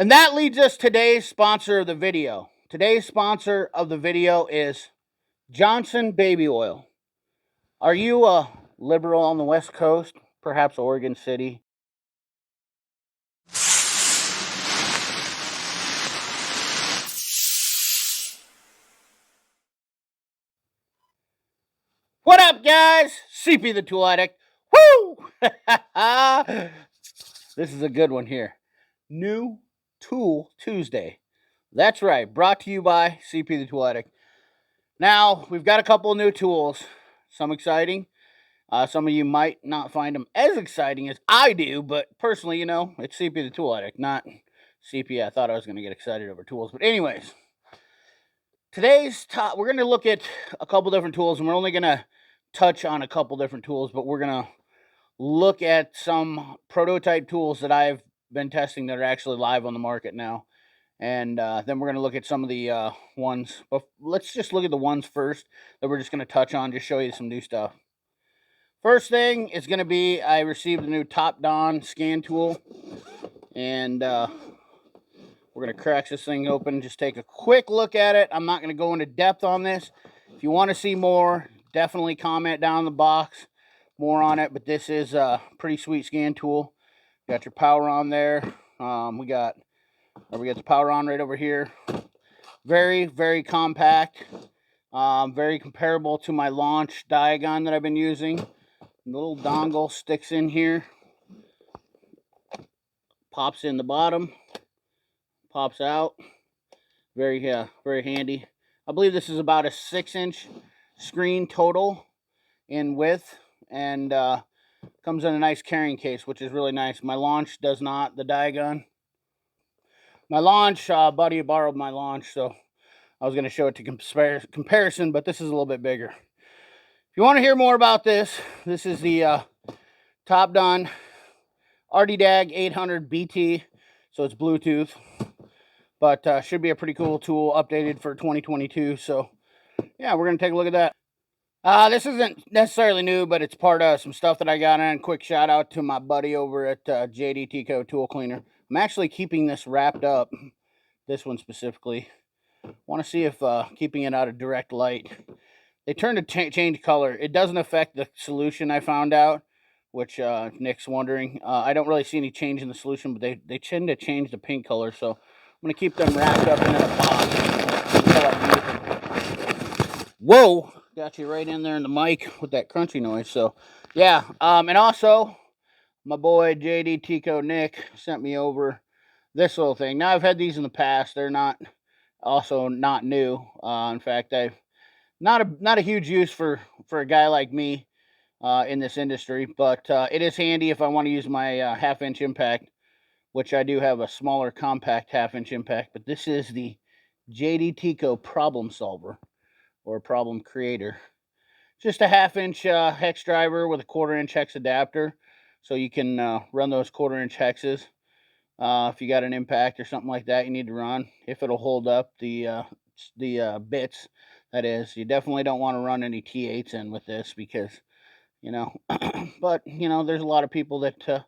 And that leads us to today's sponsor of the video. Today's sponsor of the video is Johnson Baby Oil. Are you a liberal on the West Coast, perhaps Oregon City? What up, guys? CP the Tool Addict. Woo! This is a good one here. New Tool Tuesday. That's right, brought to you by CP the Tool Addict. Now, we've got a couple of new tools. Some exciting. Some of you might not find them as exciting as I do, but personally, it's CP the Tool Addict, not CP. I thought I was going to get excited over tools. But anyways, today's top, we're going to look at a couple different tools, and we're only going to touch on a couple different tools, but we're going to look at some prototype tools that I've been testing that are actually live on the market now. And then we're going to look at some of the ones. But let's just look at the ones first that we're just going to touch on, just show you some new stuff. First thing is going to be, I received a new Topdon scan tool. And we're going to crack this thing open, just take a quick look at it. I'm not going to go into depth on this. If you want to see more, definitely comment down in the box more on it. But this is a pretty sweet scan tool. Got your power on there. We got the power on right over here. Very, very compact. Very comparable to my launch Diagon that I've been using. The little dongle sticks in here. Pops in the bottom. Pops out. Very, very handy. I believe this is about a 6-inch screen total in width. And comes in a nice carrying case, which is really nice. My launch does not. The Diagon. My launch, buddy borrowed my launch, so I was going to show it to comparison, but this is a little bit bigger. If you want to hear more about this, this is the Topdon RDDAG 800 BT, so it's Bluetooth, but should be a pretty cool tool, updated for 2022, so yeah, we're going to take a look at that. This isn't necessarily new, but it's part of some stuff that I got in. Quick shout out to my buddy over at JD Tico Tool Cleaner. I'm actually keeping this wrapped up, this one specifically. Want to see if keeping it out of direct light. They turn to change color. It doesn't affect the solution, I found out, which Nick's wondering. I don't really see any change in the solution, but they tend to change the paint color, so I'm going to keep them wrapped up in a box. Whoa! Got you right in there in the mic with that crunchy noise. So, yeah. And also, my boy JD Tico Nick sent me over this little thing. Now, I've had these in the past. They're not new. In fact, I've not a huge use for a guy like me in this industry, but it is handy if I want to use my half-inch impact, which I do have a smaller compact half-inch impact. But this is the JD Tico Problem Solver or Problem Creator. Just a half-inch hex driver with a quarter-inch hex adapter, so you can run those quarter-inch hexes. If you got an impact or something like that, you need to run. If it'll hold up the bits, that is. You definitely don't want to run any T8s in with this because, but, there's a lot of people that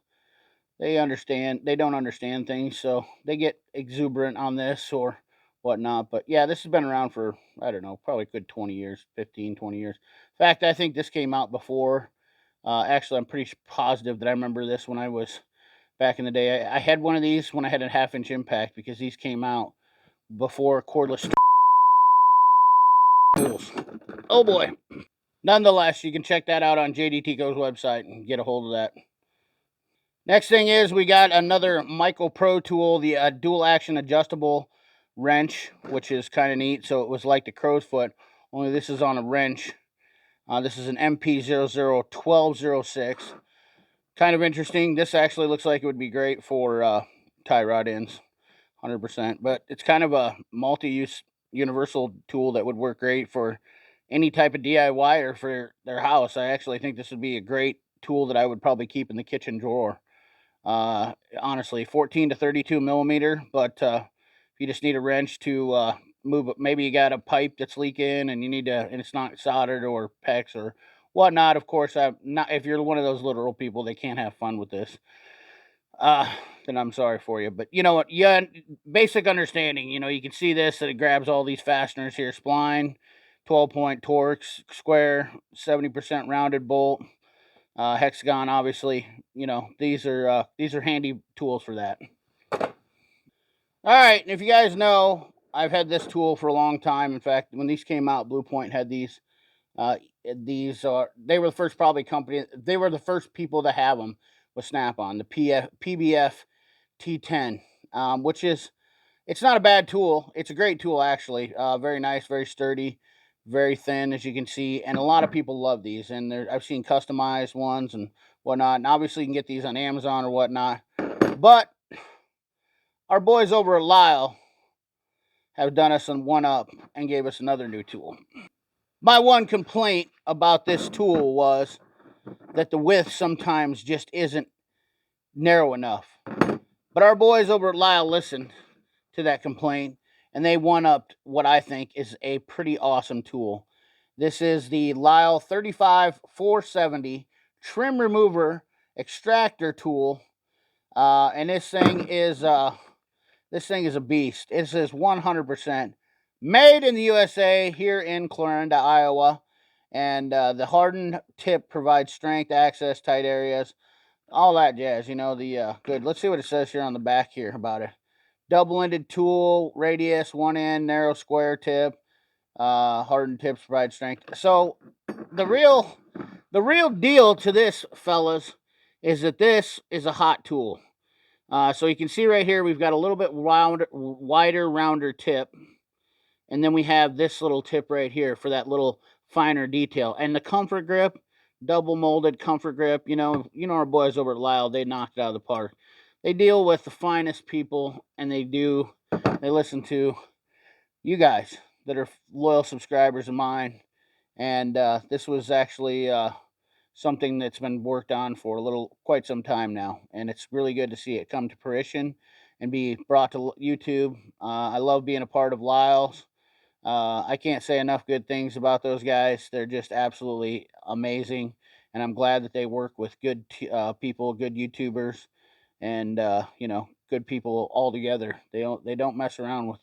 they don't understand things, so they get exuberant on this or whatnot. But yeah, this has been around for, I don't know, probably a good 20 years, 15, 20 years. In fact, I think this came out before. Actually, I'm pretty positive that I remember this when I was back in the day. I had one of these when I had a half-inch impact because these came out before cordless tools. Oh boy. Nonetheless, you can check that out on JD Tico's website and get a hold of that. Next thing is we got another Micro Pro tool, the dual action adjustable wrench, which is kind of neat. So it was like the crow's foot, only this is on a wrench. This is an MP001206. Kind of interesting. This actually looks like it would be great for tie rod ends, 100%. But it's kind of a multi-use universal tool that would work great for any type of DIY or for their house. I actually think this would be a great tool that I would probably keep in the kitchen drawer. Honestly, 14 to 32 millimeter, but if you just need a wrench to move it, maybe you got a pipe that's leaking and you need to, and it's not soldered or PEX or whatnot. Of course, I'm not, if you're one of those literal people, they can't have fun with this. then I'm sorry for you. But you know what? Yeah, basic understanding. You can see this, that it grabs all these fasteners here: spline, 12-point Torx, square, 70% rounded bolt, hexagon. Obviously, these are handy tools for that. All right, and if you guys know, I've had this tool for a long time. In fact, when these came out, Blue Point had these. These are they were the first probably company. They were the first people to have them with Snap-on, the PBF T10, which is it's not a bad tool. It's a great tool actually. Very nice, very sturdy, very thin as you can see, and a lot of people love these. And I've seen customized ones and whatnot. And obviously, you can get these on Amazon or whatnot. But our boys over at Lisle have done us on one up and gave us another new tool. My one complaint about this tool was that the width sometimes just isn't narrow enough. But our boys over at Lisle listened to that complaint and they one upped what I think is a pretty awesome tool. This is the Lisle 35470 trim remover extractor tool. And this thing is a beast. It says 100% made in the USA here in Clarinda, Iowa. And the hardened tip provides strength, access, tight areas, all that jazz. Good. Let's see what it says here on the back here about it. Double-ended tool, radius, one end, narrow square tip. Hardened tips provide strength. So the real deal to this, fellas, is that this is a hot tool. So you can see right here, we've got a little bit wider, rounder tip. And then we have this little tip right here for that little finer detail. And the comfort grip, double molded comfort grip. Our boys over at Lisle, they knocked it out of the park. They deal with the finest people, and they listen to you guys that are loyal subscribers of mine. And this was actually something that's been worked on for quite some time now, and it's really good to see it come to fruition and be brought to YouTube. I love being a part of Lisle's. I can't say enough good things about those guys. They're just absolutely amazing, and I'm glad that they work with good people, good YouTubers, and good people all together. They don't mess around with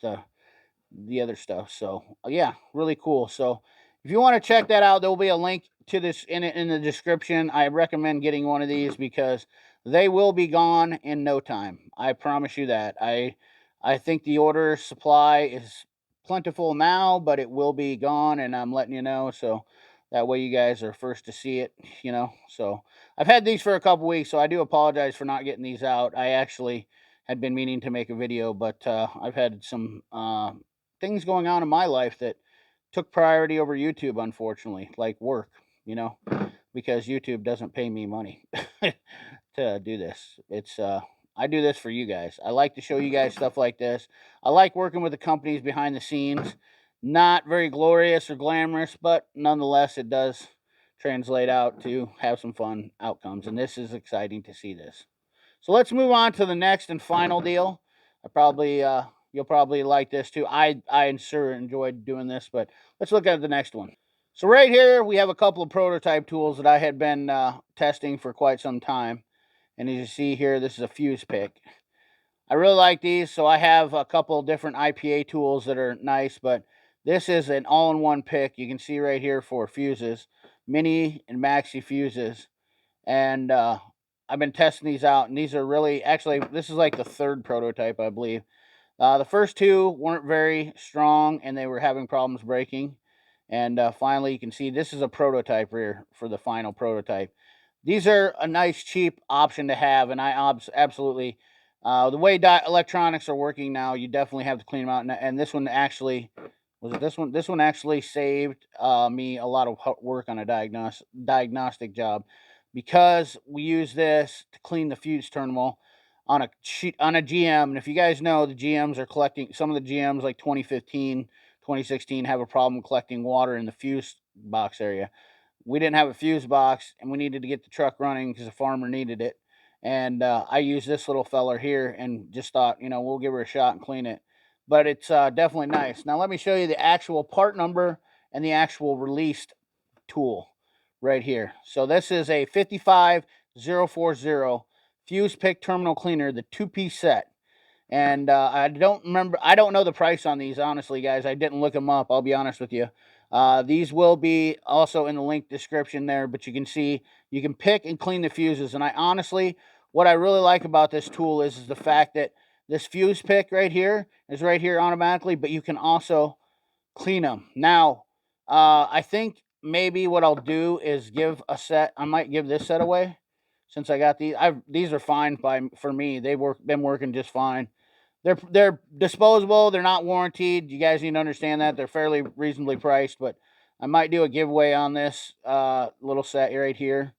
the other stuff. So yeah, really cool. So if you want to check that out, there will be a link to this in the description. I recommend getting one of these because they will be gone in no time. I promise you that. I think the order supply is plentiful now, but it will be gone, and I'm letting you know. So that way you guys are first to see it. So I've had these for a couple weeks, so I do apologize for not getting these out. I actually had been meaning to make a video, but I've had some things going on in my life that took priority over YouTube, unfortunately, like work, because YouTube doesn't pay me money to do this. I do this for you guys. I like to show you guys stuff like this. I like working with the companies behind the scenes. Not very glorious or glamorous, but nonetheless, it does translate out to have some fun outcomes. And this is exciting to see this. So let's move on to the next and final deal. You'll probably like this too. I sure enjoyed doing this, but let's look at the next one. So right here we have a couple of prototype tools that I had been testing for quite some time. And as you see here, this is a fuse pick. I really like these, so I have a couple different IPA tools that are nice, but this is an all-in-one pick. You can see right here for fuses, mini and maxi fuses. And I've been testing these out, and these are really, actually, this is like the third prototype, I believe. The first two weren't very strong, and they were having problems breaking. And finally, you can see this is a prototype here for the final prototype. These are a nice, cheap option to have, and I absolutely, the way electronics are working now, you definitely have to clean them out. And this one actually, was it this one? This one actually saved me a lot of work on a diagnostic job, because we use this to clean the fuse terminal on a GM. And if you guys know, the GMs are collecting, some of the GMs like 2015, 2016 have a problem collecting water in the fuse box area. We didn't have a fuse box, and we needed to get the truck running because the farmer needed it. And I used this little feller here and just thought, we'll give her a shot and clean it. But it's definitely nice. Now let me show you the actual part number and the actual released tool right here. So this is a 55040 fuse pick terminal cleaner, the 2-piece set. And I don't know the price on these, honestly, guys. I didn't look them up, I'll be honest with you. These will be also in the link description there, but you can see you can pick and clean the fuses. And what I really like about this tool is the fact that this fuse pick right here is right here automatically, but you can also clean them. Now, I think maybe what I'll do is give a set. I might give this set away since I got these. These are fine for me. Been working just fine. They're disposable. They're not warranted. You guys need to understand that. They're fairly reasonably priced, but I might do a giveaway on this little set right here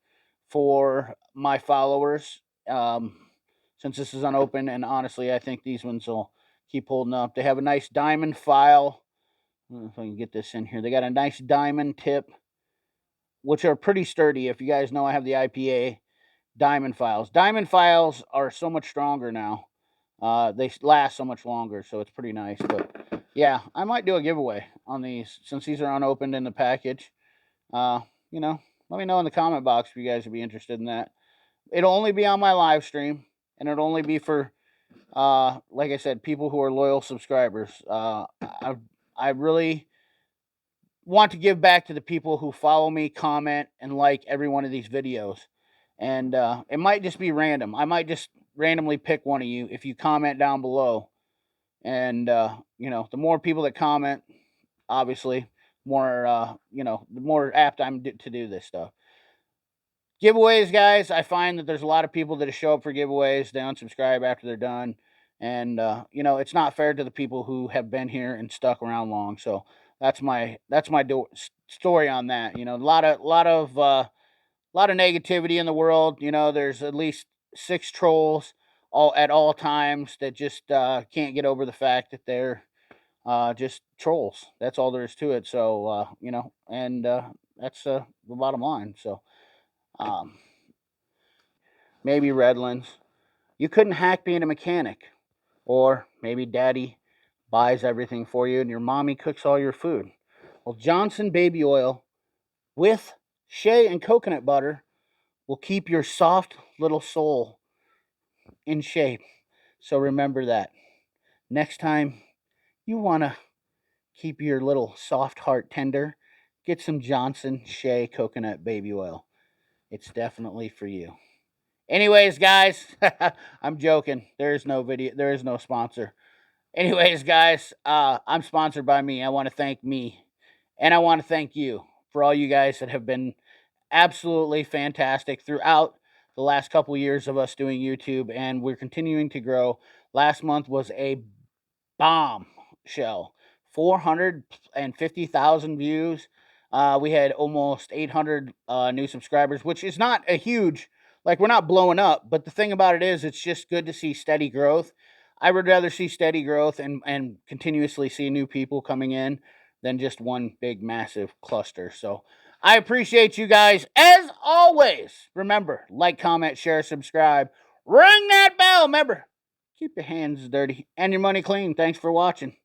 for my followers. Since this is unopened, and honestly, I think these ones will keep holding up. They have a nice diamond file. I don't know if I can get this in here. They got a nice diamond tip, which are pretty sturdy. If you guys know, I have the IPA diamond files. Diamond files are so much stronger now. They last so much longer, so it's pretty nice. But yeah, I might do a giveaway on these since these are unopened in the package. You know, let me know in the comment box if you guys would be interested in that. It'll only be on my live stream, and it'll only be for, like I said, people who are loyal subscribers. I really want to give back to the people who follow me, comment, and like every one of these videos. And it might just be random. I might just randomly pick one of you if you comment down below. And you know, the more people that comment, obviously, the more apt I'm to do this stuff. Giveaways, guys. I find that there's a lot of people that show up for giveaways. They unsubscribe after they're done, and you know, it's not fair to the people who have been here and stuck around long. So that's my story on that. You know, a lot of negativity in the world. You know, there's at least 6 trolls all at all times that just can't get over the fact that they're just trolls. That's all there is to it. So you know, and that's the bottom line. So um, maybe Redlands, you couldn't hack being a mechanic, or maybe Daddy buys everything for you and your mommy cooks all your food. Well, Johnson baby oil with shea and coconut butter will keep your soft little soul in shape. So remember that. Next time you want to keep your little soft heart tender, get some Johnson Shea coconut baby oil. It's definitely for you. Anyways, guys, I'm joking. There is no video, there is no sponsor. Anyways, guys, I'm sponsored by me. I want to thank me. And I want to thank you for all you guys that have been absolutely fantastic throughout the last couple years of us doing YouTube, and we're continuing to grow. Last month was a bomb shell, 450,000 views. We had almost 800 new subscribers, which is not a huge, like, we're not blowing up, but the thing about it is, it's just good to see steady growth. I would rather see steady growth and continuously see new people coming in than just one big massive cluster. So I appreciate you guys as always. Remember, like, comment, share, subscribe, ring that bell. Remember, keep your hands dirty and your money clean. Thanks for watching.